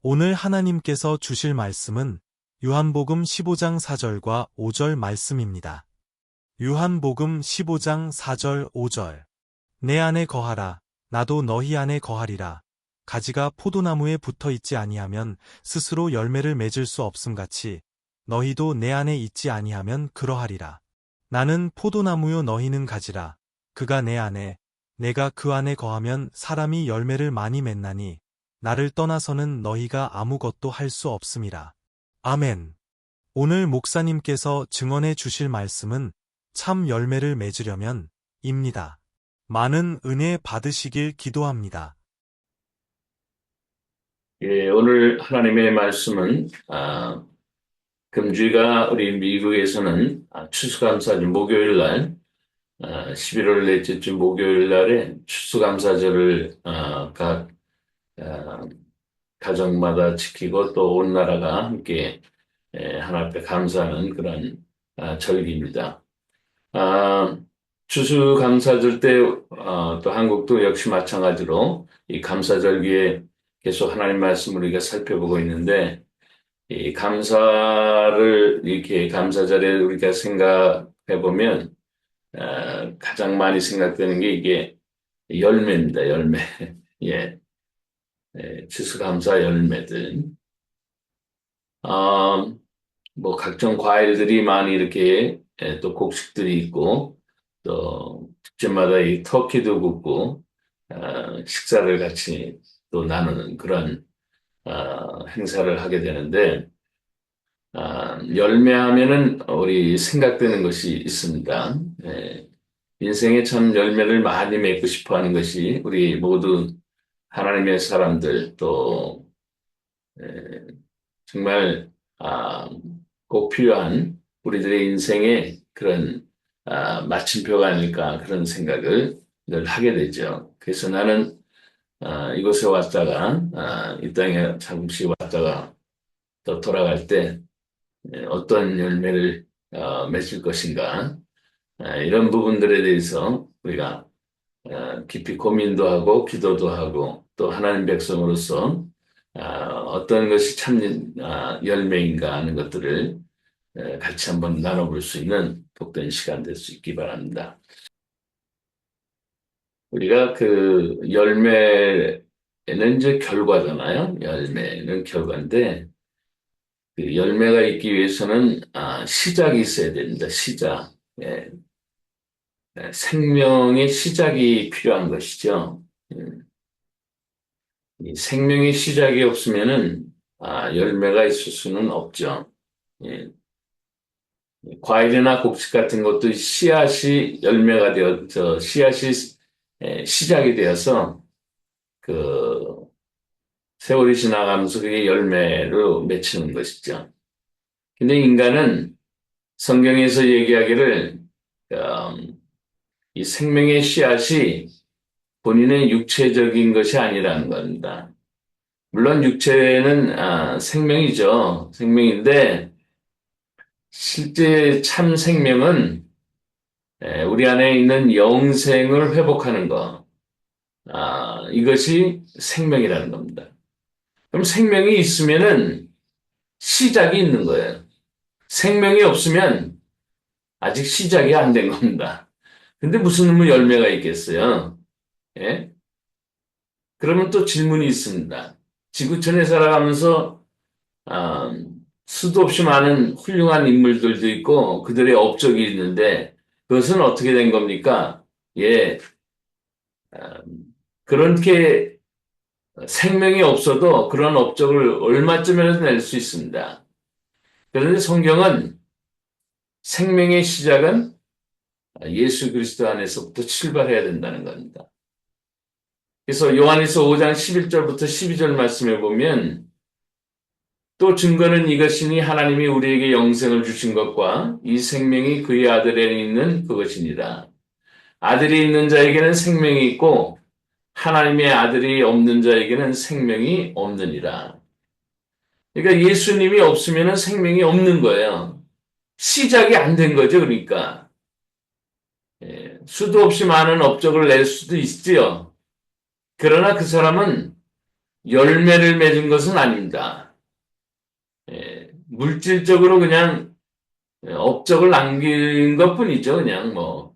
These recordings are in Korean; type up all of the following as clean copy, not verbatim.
오늘 하나님께서 주실 말씀은 요한복음 15장 4절과 5절 말씀입니다. 요한복음 15장 4절 5절. 내 안에 거하라, 나도 너희 안에 거하리라. 가지가 포도나무에 붙어 있지 아니하면 스스로 열매를 맺을 수 없음같이 너희도 내 안에 있지 아니하면 그러하리라. 나는 포도나무요 너희는 가지라. 그가 내 안에, 내가 그 안에 거하면 사람이 열매를 많이 맺나니 나를 떠나서는 너희가 아무것도 할 수 없음이라. 아멘. 오늘 목사님께서 증언해 주실 말씀은 참 열매를 맺으려면 입니다. 많은 은혜 받으시길 기도합니다. 예, 오늘 하나님의 말씀은 금주가 우리 미국에서는 추수감사절 목요일 날 11월 넷째 주 목요일 날에 추수감사절을 각 가정마다 지키고 또 온 나라가 함께 하나님 앞에 감사하는 그런 절기입니다. 추수감사절 때 또 한국도 역시 마찬가지로 이 감사절기에 계속 하나님 말씀을 우리가 살펴보고 있는데 이 감사를 이렇게 감사절에 우리가 생각해 보면 가장 많이 생각되는 게 이게 열매입니다. 열매. 예, 추수감사 열매들. 뭐 각종 과일들이 많이 이렇게 또 곡식들이 있고 또 집집마다 이 터키도 굽고 식사를 같이 또 나누는 그런 행사를 하게 되는데 열매하면은 우리 생각되는 것이 있습니다. 인생에 참 열매를 많이 맺고 싶어 하는 것이 우리 모두 하나님의 사람들 또 정말 꼭 필요한 우리들의 인생의 그런 마침표가 아닐까 그런 생각을 늘 하게 되죠. 그래서 나는 이곳에 왔다가 이 땅에 잠시 왔다가 또 돌아갈 때 어떤 열매를 맺을 것인가 이런 부분들에 대해서 우리가 깊이 고민도 하고 기도도 하고 또 하나님 백성으로서 어떤 것이 참 열매인가 하는 것들을 같이 한번 나눠볼 수 있는 복된 시간 될 수 있기 바랍니다. 우리가 그 열매는 이제 결과잖아요. 열매는 결과인데 그 열매가 있기 위해서는 시작이 있어야 됩니다. 시작. 예. 생명의 시작이 필요한 것이죠. 이 생명의 시작이 없으면은 열매가 있을 수는 없죠. 예. 과일이나 곡식 같은 것도 씨앗이 열매가 씨앗이 시작이 되어서 그 세월이 지나가면서 그게 열매로 맺히는 것이죠. 근데 인간은 성경에서 얘기하기를 이 생명의 씨앗이 본인의 육체적인 것이 아니라는 겁니다. 물론 육체는 생명이죠. 생명인데 실제 참 생명은 우리 안에 있는 영생을 회복하는 것, 이것이 생명이라는 겁니다. 그럼 생명이 있으면은 시작이 있는 거예요. 생명이 없으면 아직 시작이 안 된 겁니다. 근데 무슨 열매가 있겠어요? 예? 그러면 또 질문이 있습니다. 지구촌에 살아가면서 수도 없이 많은 훌륭한 인물들도 있고 그들의 업적이 있는데 그것은 어떻게 된 겁니까? 예, 그렇게 생명이 없어도 그런 업적을 얼마쯤이라도 낼 수 있습니다. 그런데 성경은 생명의 시작은 예수 그리스도 안에서부터 출발해야 된다는 겁니다. 그래서 요한일서 5장 11절부터 12절 말씀에 보면 또 증거는 이것이니 하나님이 우리에게 영생을 주신 것과 이 생명이 그의 아들에 있는 그것이니라. 아들이 있는 자에게는 생명이 있고 하나님의 아들이 없는 자에게는 생명이 없느니라. 그러니까 예수님이 없으면 생명이 없는 거예요. 시작이 안 된 거죠. 그러니까 수도 없이 많은 업적을 낼 수도 있지요. 그러나 그 사람은 열매를 맺은 것은 아닙니다. 물질적으로 그냥 업적을 남긴 것뿐이죠. 그냥 뭐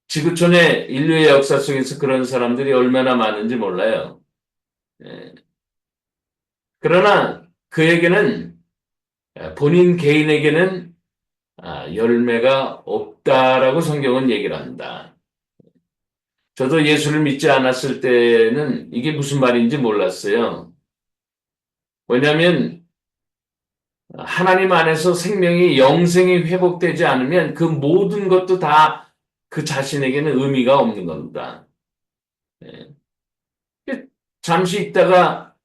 지구촌의 인류의 역사 속에서 그런 사람들이 얼마나 많은지 몰라요. 예. 그러나 그에게는 본인 개인에게는 열매가 없다라고 성경은 얘기를 한다. 저도 예수를 믿지 않았을 때는 이게 무슨 말인지 몰랐어요. 왜냐하면 하나님 안에서 생명이 영생이 회복되지 않으면 그 모든 것도 다 그 자신에게는 의미가 없는 겁니다. 예. 잠시 있다가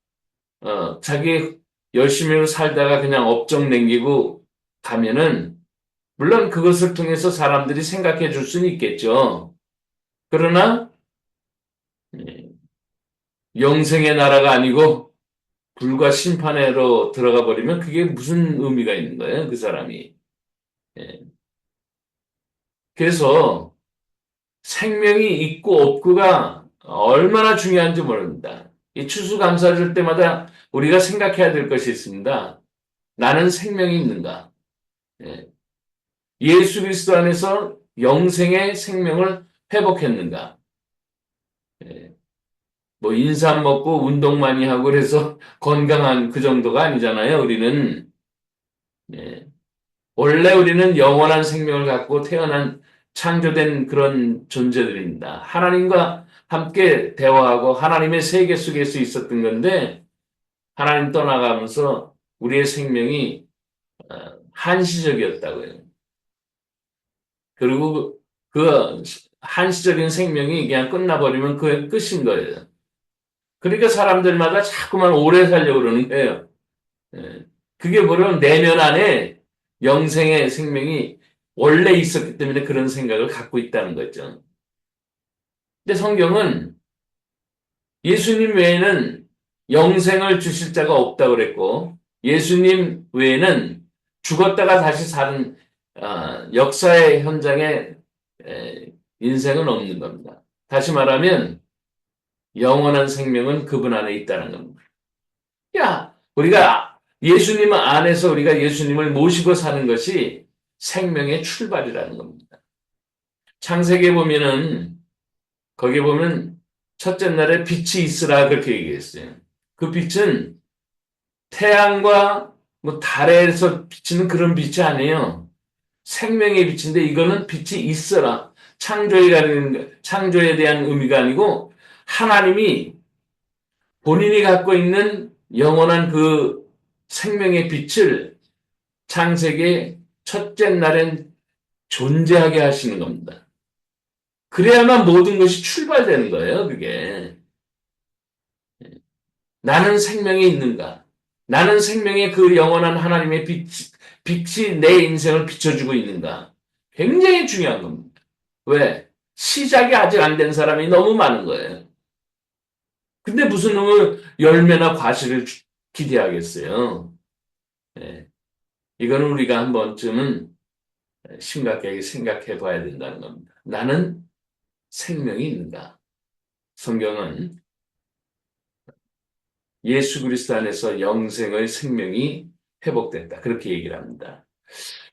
자기 열심히 살다가 그냥 업적 남기고 가면은 물론 그것을 통해서 사람들이 생각해 줄 수는 있겠죠. 그러나 예, 영생의 나라가 아니고 불과 심판회로 들어가 버리면 그게 무슨 의미가 있는 거예요, 그 사람이. 예. 그래서 생명이 있고 없고가 얼마나 중요한지 모릅니다. 이 추수감사절 때마다 우리가 생각해야 될 것이 있습니다. 나는 생명이 있는가? 예. 예수 그리스도 안에서 영생의 생명을 회복했는가? 예. 뭐 인삼 먹고 운동 많이 하고 그래서 건강한 그 정도가 아니잖아요. 우리는 예. 원래 우리는 영원한 생명을 갖고 태어난 창조된 그런 존재들입니다. 하나님과 함께 대화하고 하나님의 세계 속에서 있었던 건데 하나님 떠나가면서 우리의 생명이 한시적이었다고요. 그리고 그 한시적인 생명이 그냥 끝나버리면 그게 끝인 거예요. 그러니까 사람들마다 자꾸만 오래 살려고 그러는 거예요. 예. 그게 뭐냐면 내면 안에 영생의 생명이 원래 있었기 때문에 그런 생각을 갖고 있다는 거죠. 근데 성경은 예수님 외에는 영생을 주실 자가 없다고 그랬고 예수님 외에는 죽었다가 다시 사는 역사의 현장에 인생은 없는 겁니다. 다시 말하면 영원한 생명은 그분 안에 있다는 겁니다. 우리가 예수님 안에서 우리가 예수님을 모시고 사는 것이 생명의 출발이라는 겁니다. 창세기에 보면은 거기에 보면 첫째 날에 빛이 있으라 그렇게 얘기했어요. 그 빛은 태양과 뭐 달에서 비치는 그런 빛이 아니에요. 생명의 빛인데 이거는 빛이 있어라. 창조에 대한 의미가 아니고 하나님이 본인이 갖고 있는 영원한 그 생명의 빛을 창세기 첫째 날엔 존재하게 하시는 겁니다. 그래야만 모든 것이 출발되는 거예요, 그게. 나는 생명이 있는가? 나는 생명의 그 영원한 하나님의 빛이 내 인생을 비춰주고 있는가? 굉장히 중요한 겁니다. 왜? 시작이 아직 안 된 사람이 너무 많은 거예요. 근데 무슨 놈의 열매나 과실을 기대하겠어요? 네. 이거는 우리가 한 번쯤은 심각하게 생각해 봐야 된다는 겁니다. 나는 생명이 있는가? 성경은 예수 그리스도 안에서 영생의 생명이 회복됐다. 그렇게 얘기를 합니다.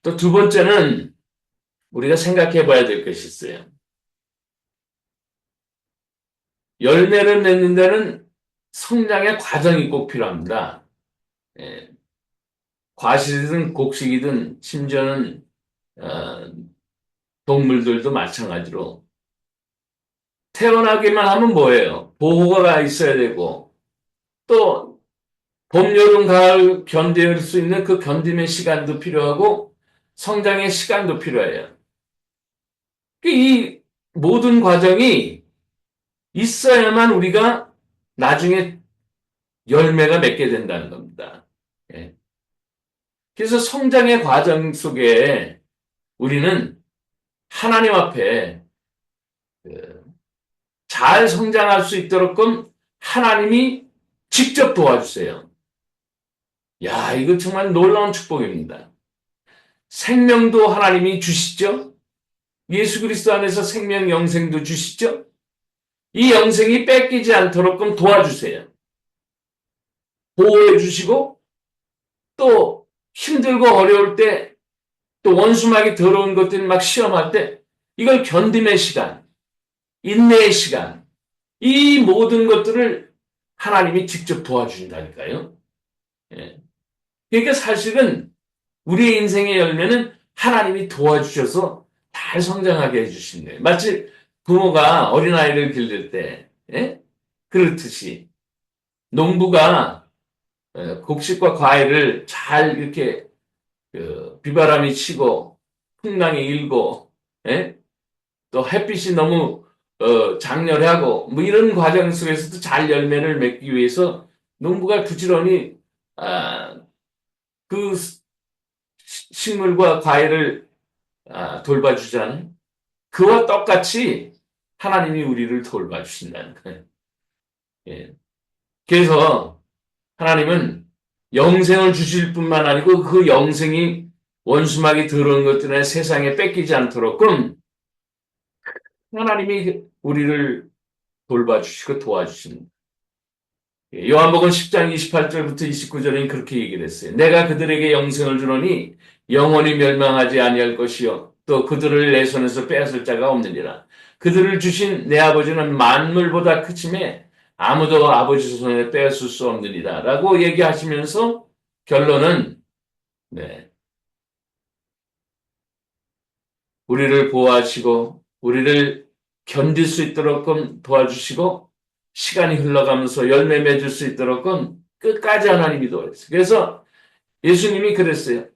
또 두 번째는 우리가 생각해 봐야 될 것이 있어요. 열매를 맺는 데는 성장의 과정이 꼭 필요합니다. 예. 과실이든 곡식이든 심지어는 동물들도 마찬가지로 태어나기만 하면 뭐예요? 보호가 있어야 되고 또 봄, 여름, 가을 견딜 수 있는 그 견딤의 시간도 필요하고 성장의 시간도 필요해요. 이 모든 과정이 있어야만 우리가 나중에 열매가 맺게 된다는 겁니다. 예. 그래서 성장의 과정 속에 우리는 하나님 앞에 잘 성장할 수 있도록끔 하나님이 직접 도와주세요. 이거 정말 놀라운 축복입니다. 생명도 하나님이 주시죠? 예수 그리스도 안에서 생명 영생도 주시죠? 이 영생이 뺏기지 않도록 도와주세요. 보호해 주시고 또 힘들고 어려울 때 또 원수막이 더러운 것들이 막 시험할 때 이걸 견딤의 시간, 인내의 시간, 이 모든 것들을 하나님이 직접 도와주신다니까요. 예. 그러니까 사실은 우리의 인생의 열매는 하나님이 도와주셔서 잘 성장하게 해주신 거예요. 마치 부모가 어린아이를 기를 때, 예? 그렇듯이 농부가 곡식과 과일을 잘 이렇게 비바람이 치고 풍랑이 일고, 예? 또 햇빛이 너무 장렬하고 뭐 이런 과정 속에서도 잘 열매를 맺기 위해서 농부가 부지런히 그 식물과 과일을 돌봐주잖아요. 그와 똑같이 하나님이 우리를 돌봐주신다는 거예요. 예. 그래서 하나님은 영생을 주실 뿐만 아니고 그 영생이 원수막이 더러운 것들에 세상에 뺏기지 않도록 하나님이 우리를 돌봐주시고 도와주십니다. 요한복음 10장 28절부터 29절에는 그렇게 얘기를 했어요. 내가 그들에게 영생을 주노니 영원히 멸망하지 아니할 것이요 또 그들을 내 손에서 빼앗을 자가 없느니라. 그들을 주신 내 아버지는 만물보다 크심에 아무도 아버지 손에 빼앗을 수 없느니라 라고 얘기하시면서 결론은 네, 우리를 보호하시고 우리를 견딜 수 있도록 도와주시고 시간이 흘러가면서 열매 맺을 수 있도록 끝까지 하나님이 도와주세요. 그래서 예수님이 그랬어요.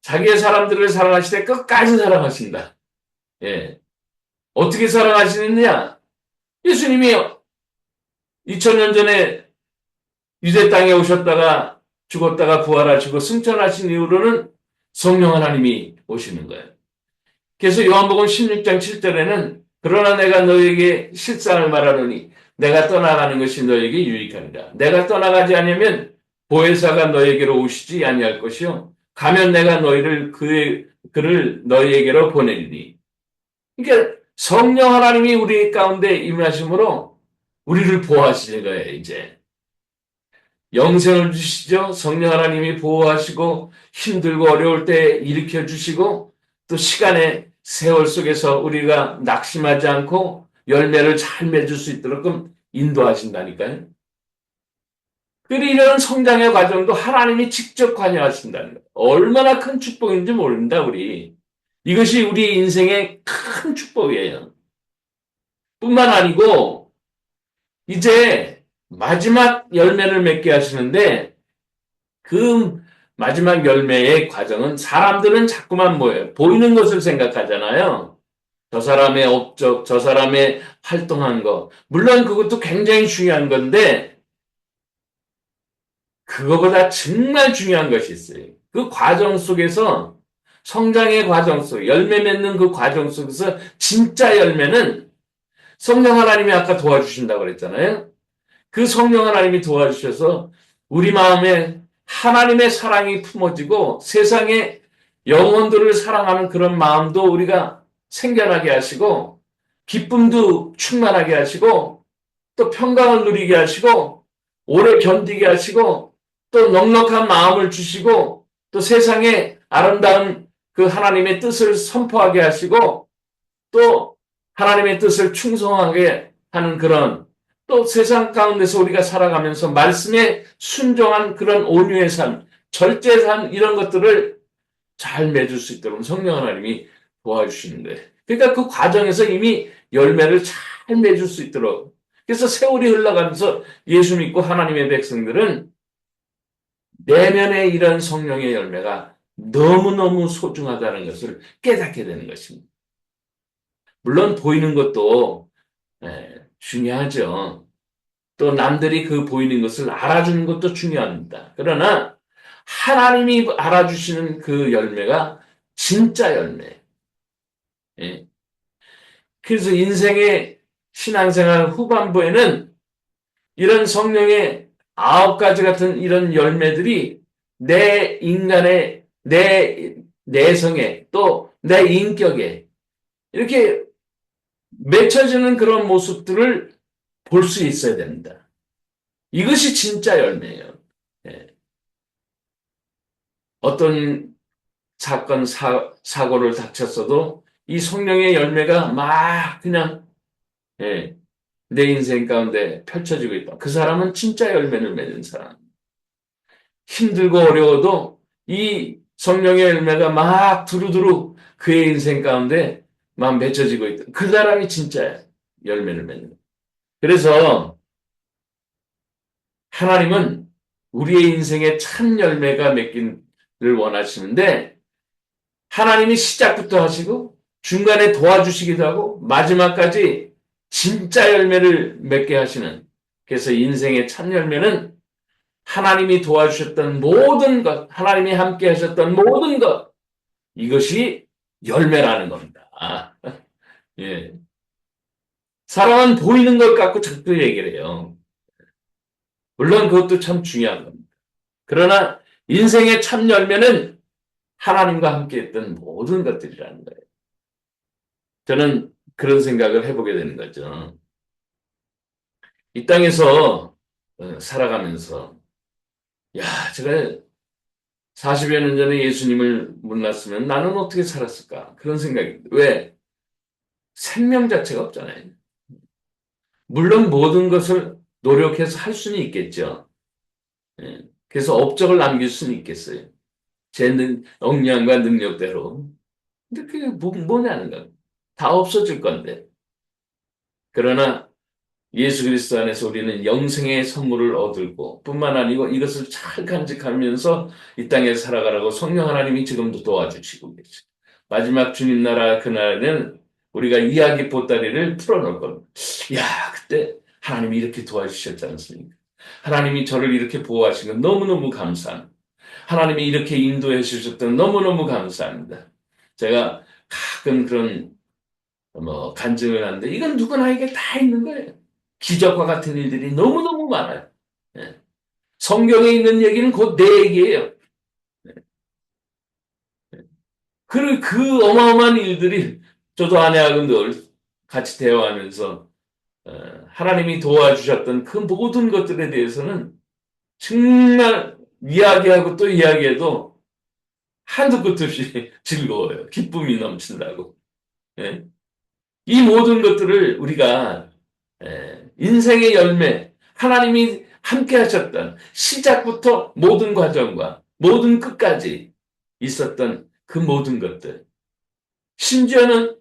자기의 사람들을 사랑하시되 끝까지 사랑하신다. 예. 어떻게 사랑하시느냐? 예수님이 2000년 전에 유대 땅에 오셨다가 죽었다가 부활하시고 승천하신 이후로는 성령 하나님이 오시는 거예요. 그래서 요한복음 16장 7절에는 그러나 내가 너에게 실상을 말하노니 내가 떠나가는 것이 너에게 유익하니라. 내가 떠나가지 않으면 보혜사가 너에게로 오시지 아니할 것이요. 가면 내가 너희를 그를 너희에게로 보내리니. 그러니까 성령 하나님이 우리 가운데 임하심으로 우리를 보호하시는 거예요, 이제. 영생을 주시죠. 성령 하나님이 보호하시고 힘들고 어려울 때 일으켜 주시고 또 시간의 세월 속에서 우리가 낙심하지 않고 열매를 잘 맺을 수 있도록 인도하신다니까요. 그리고 이런 성장의 과정도 하나님이 직접 관여하신다는 거예요. 얼마나 큰 축복인지 모릅니다, 우리. 이것이 우리 인생의 큰 축복이에요. 뿐만 아니고 이제 마지막 열매를 맺게 하시는데 그 마지막 열매의 과정은 사람들은 자꾸만 뭐예요? 보이는 것을 생각하잖아요. 저 사람의 업적, 저 사람의 활동한 거. 물론 그것도 굉장히 중요한 건데 그거보다 정말 중요한 것이 있어요. 그 과정 속에서 성장의 과정 속, 열매 맺는 그 과정 속에서 진짜 열매는 성령 하나님이 아까 도와주신다고 그랬잖아요. 그 성령 하나님이 도와주셔서 우리 마음에 하나님의 사랑이 품어지고 세상의 영혼들을 사랑하는 그런 마음도 우리가 생겨나게 하시고 기쁨도 충만하게 하시고 또 평강을 누리게 하시고 오래 견디게 하시고 또 넉넉한 마음을 주시고 또 세상에 아름다운 그 하나님의 뜻을 선포하게 하시고 또 하나님의 뜻을 충성하게 하는 그런 또 세상 가운데서 우리가 살아가면서 말씀에 순종한 그런 온유의 삶, 절제의 삶 이런 것들을 잘 맺을 수 있도록 성령 하나님이 도와주시는 거예요. 그러니까 그 과정에서 이미 열매를 잘 맺을 수 있도록 그래서 세월이 흘러가면서 예수 믿고 하나님의 백성들은 내면에 이런 성령의 열매가 너무너무 소중하다는 것을 깨닫게 되는 것입니다. 물론 보이는 것도 중요하죠. 또 남들이 그 보이는 것을 알아주는 것도 중요합니다. 그러나 하나님이 알아주시는 그 열매가 진짜 열매. 예. 그래서 인생의 신앙생활 후반부에는 이런 성령의 9가지 같은 이런 열매들이 내 인간의, 내 내성에 또 내 인격에 이렇게 맺혀지는 그런 모습들을 볼 수 있어야 됩니다. 이것이 진짜 열매예요. 예. 어떤 사건, 사고를 닥쳤어도 이 성령의 열매가 막 그냥 예, 내 인생 가운데 펼쳐지고 있다. 그 사람은 진짜 열매를 맺는 사람. 힘들고 어려워도 이 성령의 열매가 막 두루두루 그의 인생 가운데 막 맺혀지고 있다. 그 사람이 진짜 열매를 맺는 거예요. 그래서 하나님은 우리의 인생에 참 열매가 맺기를 원하시는데 하나님이 시작부터 하시고 중간에 도와주시기도 하고 마지막까지 진짜 열매를 맺게 하시는 그래서 인생의 참 열매는 하나님이 도와주셨던 모든 것, 하나님이 함께 하셨던 모든 것 이것이 열매라는 겁니다. 예. 사람은 보이는 것 갖고 자꾸 얘기를 해요. 물론 그것도 참 중요한 겁니다. 그러나 인생의 참 열매는 하나님과 함께 했던 모든 것들이라는 거예요. 저는 그런 생각을 해보게 되는 거죠. 이 땅에서 살아가면서 야, 제가 40여 년 전에 예수님을 만났으면 나는 어떻게 살았을까? 그런 생각이 왜? 생명 자체가 없잖아요. 물론 모든 것을 노력해서 할 수는 있겠죠. 예. 그래서 업적을 남길 수는 있겠어요. 제 역량과 능력대로. 근데 그게 뭐냐는 거예요. 다 없어질 건데. 그러나 예수 그리스도 안에서 우리는 영생의 선물을 얻을고 뿐만 아니고 이것을 잘 간직하면서 이 땅에 살아가라고 성령 하나님이 지금도 도와주시고 계시죠. 마지막 주님 나라 그날에는 우리가 이야기 보따리를 풀어놓을 겁니다. 야, 그때 하나님이 이렇게 도와주셨지 않습니까? 하나님이 저를 이렇게 보호하신 건 너무너무 감사합니다. 하나님이 이렇게 인도해 주셨던 너무너무 감사합니다. 제가 가끔 그런 간증을 하는데 이건 누구나에게 다 있는 거예요. 기적과 같은 일들이 너무너무 많아요. 예. 성경에 있는 얘기는 곧 내 얘기예요. 그 어마어마한 일들이 저도 아내하고 늘 같이 대화하면서 하나님이 도와주셨던 그 모든 것들에 대해서는 정말 이야기하고 또 이야기해도 한두 끝 없이 즐거워요. 기쁨이 넘친다고. 예. 이 모든 것들을 우리가 인생의 열매, 하나님이 함께 하셨던 시작부터 모든 과정과 모든 끝까지 있었던 그 모든 것들. 심지어는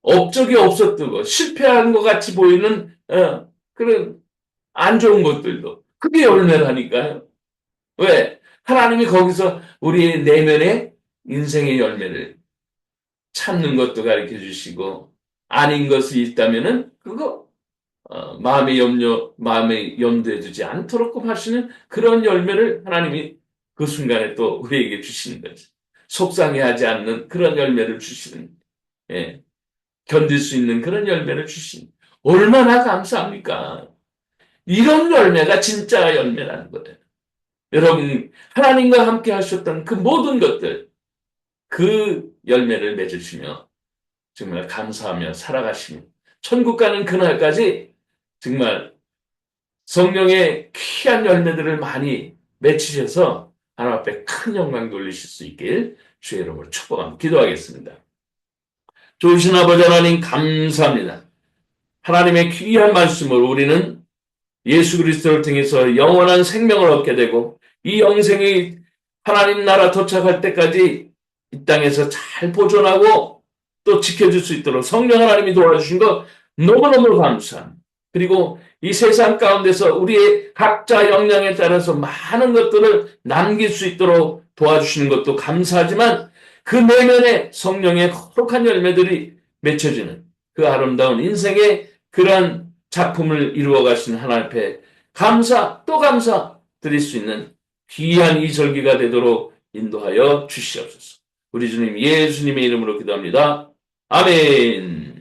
업적이 없었던 실패한 것 같이 보이는 그런 안 좋은 것들도 그게 열매라니까요. 왜? 하나님이 거기서 우리의 내면의 인생의 열매를 찾는 것도 가르쳐 주시고 아닌 것이 있다면은 그거 마음에 염두에 두지 않도록 하시는 그런 열매를 하나님이 그 순간에 또 우리에게 주시는 거죠. 속상해하지 않는 그런 열매를 주시는, 예, 견딜 수 있는 그런 열매를 주시는. 얼마나 감사합니까? 이런 열매가 진짜 열매라는 거예요. 여러분, 하나님과 함께 하셨던 그 모든 것들, 그 열매를 맺으시며 정말 감사하며 살아가시며 천국 가는 그날까지 정말 성령의 귀한 열매들을 많이 맺히셔서 하나님 앞에 큰 영광 돌리실 수 있길 주의 이름으로 축복합니다. 기도하겠습니다. 좋으신 아버지 하나님 감사합니다. 하나님의 귀한 말씀을 우리는 예수 그리스도를 통해서 영원한 생명을 얻게 되고 이 영생이 하나님 나라 도착할 때까지 이 땅에서 잘 보존하고 또 지켜줄 수 있도록 성령 하나님이 도와주신 것 너무너무 감사합니다. 그리고 이 세상 가운데서 우리의 각자 역량에 따라서 많은 것들을 남길 수 있도록 도와주시는 것도 감사하지만 그 내면에 성령의 거룩한 열매들이 맺혀지는 그 아름다운 인생의 그러한 작품을 이루어 가신 하나님 앞에 감사 또 감사 드릴 수 있는 귀한 이 절기가 되도록 인도하여 주시옵소서. 우리 주님 예수님의 이름으로 기도합니다. 아멘.